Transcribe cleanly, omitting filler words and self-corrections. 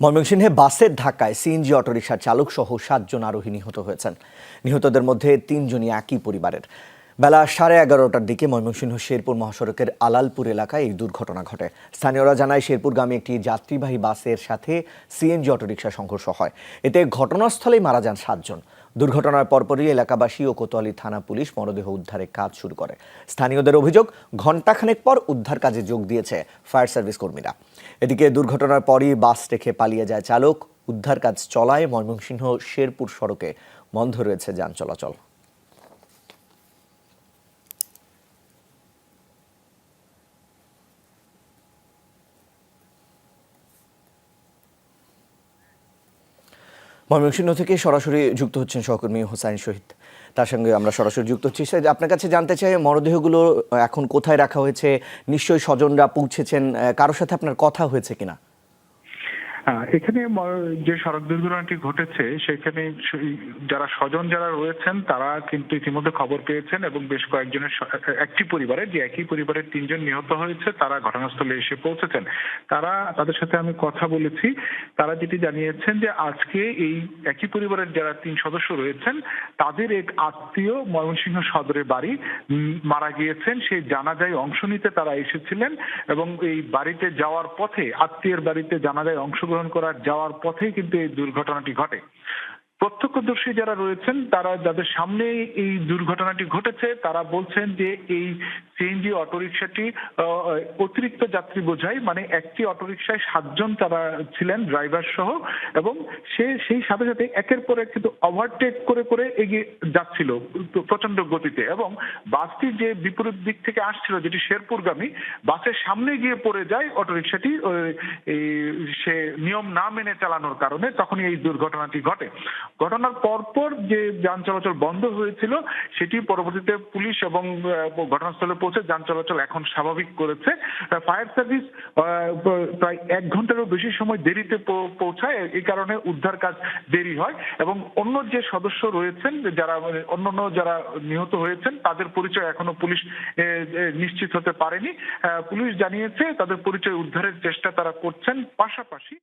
ময়মনসিংহে বাসের ধাক্কায় সিএনজি অটোরিকশার চালক সহ 7 জন আরোহী নিহত হয়েছেন। নিহতদের মধ্যে 3 জনই একই পরিবারের। বেলা 11:30টার দিকে ময়মনসিংহ শেরপুর মহাসড়কের আলালপুর এলাকায় এই দুর্ঘটনা ঘটে। স্থানীয়রা জানায় শেরপুরগামী একটি যাত্রীবাহী বাসের সাথে সিএনজি অটোরিকশা সংঘর্ষ হয়। এতে ঘটনাস্থলেই মারা যান 7 জন। দুর্ঘটনার পরপরই এলাকাবাসী ও কোতোয়ালি থানা পুলিশ মরদেহ উদ্ধারের কাজ শুরু করে। স্থানীয়দের অভিযোগ, ঘণ্টাখানেক পর উদ্ধার কাজে যোগ দিয়েছে ফায়ার সার্ভিস কর্মীরা। এদিকে দুর্ঘটনার পরই বাস রেখে পালিয়ে যায় চালক। উদ্ধার কাজ চলায় ময়মনসিংহ শেরপুর সড়কে বন্ধ রয়েছে যান চলাচল। ময়মনসিংহ থেকে সরাসরি যুক্ত হচ্ছেন সহকর্মী হোসাইন শহীদ। তার সঙ্গে আমরা সরাসরি যুক্ত হচ্ছি। আপনার কাছে জানতে চাই, মরদেহগুলো এখন কোথায় রাখা হয়েছে? নিশ্চয়ই স্বজনরা পৌঁছেছেন, কারোর সাথে আপনার কথা হয়েছে কিনা? এখানে যে সড়ক দুর্ঘটনাটি ঘটেছে সেখানে যারা স্বজন যারা রয়েছেন তারা কিন্তু ইতিমধ্যে খবর পেয়েছেন এবং বেশ কয়েকজনের একটি পরিবারের যে একই পরিবারের 3 জন নিহত হয়েছে তারা ঘটনাস্থলে এসে পৌঁছেছেন। তাদের সাথে আমি কথা বলেছি। তারা যেটি জানিয়েছেন যে আজকে এই একই পরিবারের যারা 3 সদস্য রয়েছেন তাদের এক আত্মীয় ময়মনসিংহ সদরে বাড়ি মারা গিয়েছেন। সেই জানাজায় অংশ নিতে তারা এসেছিলেন এবং এই বাড়িতে যাওয়ার পথে আত্মীয়ের বাড়িতে জানাজায় অংশগ্রহণ করার যাওয়ার পথেই কিন্তু এই দুর্ঘটনাটি ঘটে। প্রত্যক্ষদর্শী যারা রয়েছেন তারা যাদের সামনে এই দুর্ঘটনাটি ঘটেছে তারা বলছেন যে এই সিএনজি অটোরিকশাটি অতিরিক্ত যাত্রী বোঝাই, মানে একটি অটোরিকশায় 7 জন তারা ছিলেন ড্রাইভার সহ, এবং সেই সাথে সাথে একের পর এক কিন্তু ওভারটেক করে করে এগিয়ে যাচ্ছিল প্রচন্ড গতিতে, এবং বাসটি যে বিপরীত দিক থেকে আসছিল যেটি শেরপুরগামী, বাসের সামনে গিয়ে পড়ে যায় অটোরিকশাটি সে নিয়ম না মেনে চালানোর কারণে। তখনই এই দুর্ঘটনাটি ঘটে। ঘটনার পরপর যে যান চলাচল বন্ধ হয়েছিল সেটি পরবর্তীতে পুলিশ এবং ঘটনাস্থলে পৌঁছে যান চলাচল এখন স্বাভাবিক করেছে। ফায়ার সার্ভিস প্রায় 1 ঘন্টারও বেশি সময় দেরিতে পৌঁছায়, এই কারণে উদ্ধার কাজ দেরি হয়। এবং অন্য যে সদস্য রয়েছেন যারা অন্যান্য যারা নিহত হয়েছেন তাদের পরিচয় এখনো পুলিশ নিশ্চিত হতে পারেনি। পুলিশ জানিয়েছে তাদের পরিচয় উদ্ধারের চেষ্টা তারা করছেন। পাশাপাশি